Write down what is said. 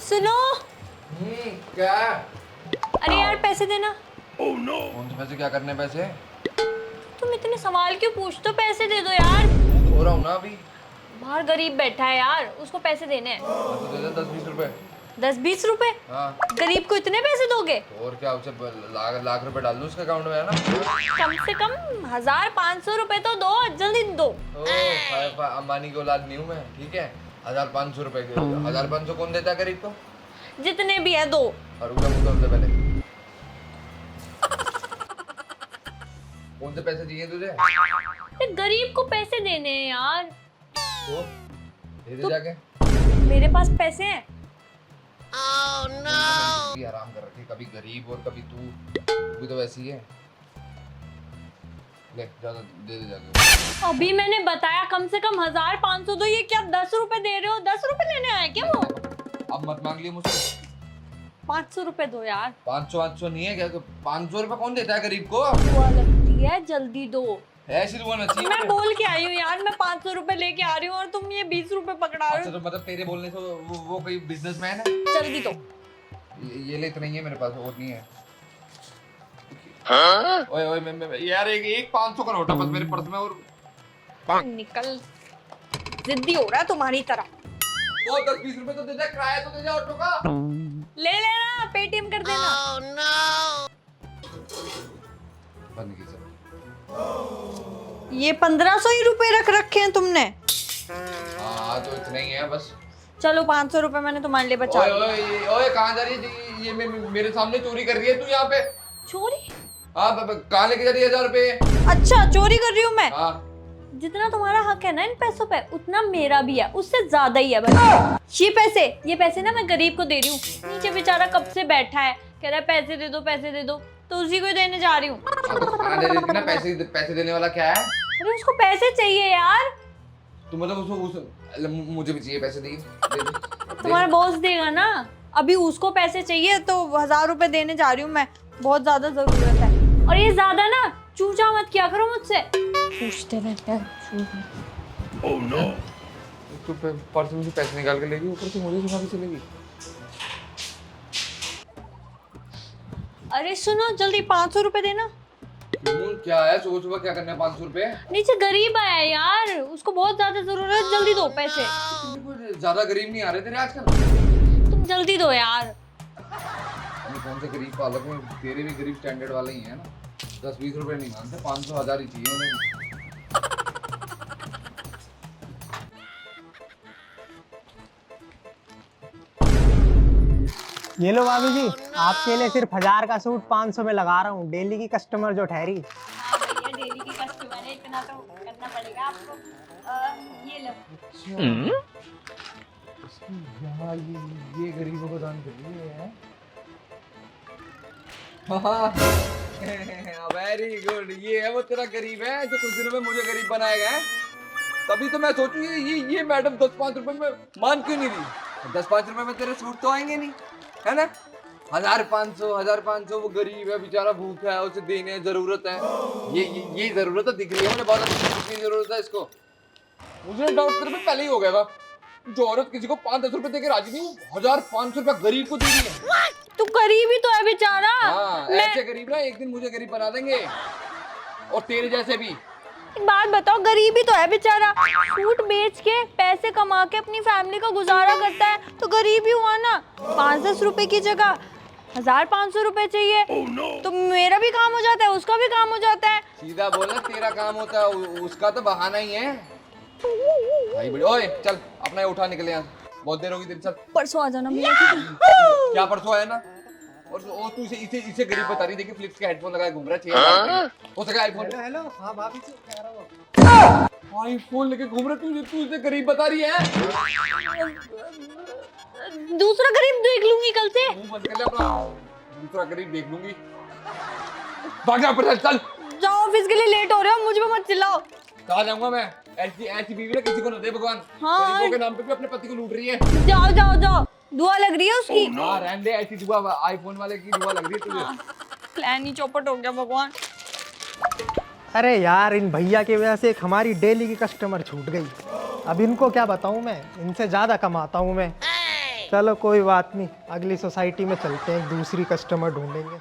सुनो। क्या? अरे यार पैसे देना। oh, no. कौन से पैसे? क्या करने पैसे? तुम इतने सवाल क्यों पूछते हो? पैसे दे दो यार। मुंह धो रहा हूँ ना अभी। बाहर गरीब बैठा है यार, उसको पैसे देने हैं। हाँ, तो दे दे 10-20 रुपए। 10-20 रुपए? हाँ। गरीब को इतने पैसे दोगे? और क्या, उसे लाख रुपए डाल दूँ उसके अकाउंट में, है ना? कम से कम 1500 रुपए तो दो, जल्दी दो। अंबानी की औलाद नहीं हूँ मैं, ठीक है? 1500 रुपए के 1500 कौन देता है गरीब को? जितने भी है दो। और रुक जा, मुंह धो ले पहले। कौन से पैसे चाहिए तुझे? गरीब को पैसे देने हैं यार। तो दे दे जाके। मेरे पास पैसे हैं। oh, no. आराम कर रखी, कभी गरीब और कभी तू भी तो वैसी है। ले ज्यादा दे दे जाके। अभी मैंने बताया कम से कम 1500 दो। ये क्या 10 रुपए दे रहे हो? 10 रुपए लेने आए क्या वो? अब मत मांग लियो मुझसे। 500 रुपए दो यार। 500 नहीं है क्या? 500 रुपए कौन देता है गरीब को? दुआ लगती है, जल्दी दो। ऐसी दुआ नसीब। मैं बोल के आई हूँ यार, मैं 500 रुपए लेके आ रही हूँ और तुम ये 20 रुपए पकड़ा रहे अच्छा, हो। तो मतलब तेरे बोलने से वो कोई बिजनेसमैन है? जल्दी दो। ये ले, इतना ही है मेरे पास, और नहीं है। हाँ? ओए ओए मैं यार एक 500 का नोट है बस मेरे पर्स में। और निकल, जिद्दी हो रहा है तुम्हारी तरह। वो 10-20 रुपए तो दे दे, किराया तो दे दे ऑटो का। ले लेना, पेटीएम कर देना। oh, no. बंद की सब। ये 1500 ही रुपए रख रखे हैं तुमने। हाँ तो इतना ही है बस। चलो 500 रुपए मैंने तुम्हारे लिए बचा ओए ओए ओए, कहाँ जा रही है? ये मेरे सामने चोरी कर रही है तू यहाँ पे। चोरी? हाँ, कहाँ लेके जा रही है 1000 रुपए? अच्छा, चोरी कर रही हूँ मैं? हाँ। जितना तुम्हारा हक है ना इन पैसों पे, उतना मेरा भी है, उससे ज्यादा ही है बस। ये पैसे ना मैं गरीब को दे रही हूँ। नीचे बेचारा कब से बैठा है, कह रहा है पैसे दे दो पैसे दे दो, तो उसी को ही देने जा रही हूँ। तो दे देती ना, पैसे देने वाला क्या है? अरे उसको पैसे चाहिए यार। तो मतलब उसको मुझे भी चाहिए पैसे, दे तुम्हारा बॉस देगा ना। अभी उसको पैसे चाहिए तो 1000 रुपए देने जा रही हूँ मैं, बहुत ज्यादा जरूरत है। और ये ज्यादा ना चूचा मत किया करो मुझसे, पूछते रहते हैं। Oh no. तू पर्स में से पैसे निकाल के लेगी, ऊपर से मुझे सुना के चलेगी। अरे सुनो, जल्दी 500 रुपए देना। क्या है, सुबह सुबह क्या करना है 500 रुपए? नीचे गरीब आया है यार, उसको बहुत ज्यादा जरूरत है, जल्दी दो पैसे। ज्यादा गरीब नहीं आ रहे तेरे आजकल। तुम जल्दी दो यार। कौन से गरीब पालक में, तेरे भी गरीब स्टैंडर्ड वाले ही है ना। 10-20 रुपए नहीं मानते, 500-1000 ही चाहिए उन्हें। ये लो भाभी जी, आपके लिए सिर्फ 1000 का सूट 500 में लगा रहा हूँ, डेली की कस्टमर जो ठहरी। हाँ भैया, डेली की कस्टमर है, इतना तो करना पड़ेगा आपको। ये लो। यहाँ ये गरीबों को दान कर रही है। Very good. ये है वो तेरा गरीब है जो कुछ दिनों में मुझे गरीब बनाएगा। तभी तो मैं सोचूं ये मैडम 10-5 रुपए में मान क्यों नहीं रही। 10-5 रुपए में तेरे सूट तो आएंगे नहीं, है ना? 1500 वो गरीब है बेचारा, भूखा है, उसे देने जरूरत है। ये जरूरत दिख रही है मुझे बहुत अच्छी जरूरत है इसको। मुझे डाउट तेरे पे पहले ही हो गया था। जो औरत किसी को 5-10 रुपए देके राजी नहीं, 1500 रुपए गरीब को दे रही है। तू गरीब ही तो है बेचारा। हाँ, ऐसे गरीब ना एक दिन मुझे गरीब बना देंगे, और तेरे जैसे भी। एक बात बताओ, गरीब ही तो है बेचारा, सूट बेच के पैसे कमा के अपनी फैमिली का गुजारा करता है, तो गरीब ही हुआ ना। 5-10 रुपए की जगह 1500 रुपए चाहिए। तो मेरा भी काम हो जाता है, उसका भी काम हो जाता है। सीधा बोलना, तेरा काम होता है, उसका तो बहाना ही है भाई। बड़ी ओए चल, अपना उठा निकले यहाँ, बहुत देर होगी तेरी। चल परसों आ जाना भैया, ठीक है? क्या परसों आया ना? और तू इसे गरीब बता रही। देखिए फिलिप्स के हेडफोन लगाए घूम रहा है, हो सका आईफोन। हेलो, हाँ भाभी जी, कह रहा हूँ। आईफोन लेके घूम रहा, तू इसे गरीब बता रही है। दूसरा गरीब देख लूंगी कल से। मुंह बंद कर ले अपना, दूसरा गरीब देख लूंगी। भाग जा पर, चल। जाओ, ऑफिस के लिए लेट हो रहे हो, मुझ पे मत चिल्लाओ। कहाँ जाऊंगा मैं? ऐसी बीवी ना किसी को न दे भगवान। हाँ। गरीबों के नाम पे भी अपने पति को लूट रही है। जाओ जाओ जाओ, दुआ लग रही है उसकी। हाँ रहने दे, ऐसी दुआ आईफोन वाले की दुआ लग रही है तुझे। प्लान ही चौपट हो गया भगवान। अरे यार, इन भैया की वजह से एक हमारी डेली की कस्टमर छूट गई। अब इनको क्या बताऊं मैं, इनसे ज्यादा कमाता हूं मैं। चलो कोई बात नहीं, अगली सोसाइटी में चलते हैं, एक दूसरी कस्टमर ढूंढेंगे।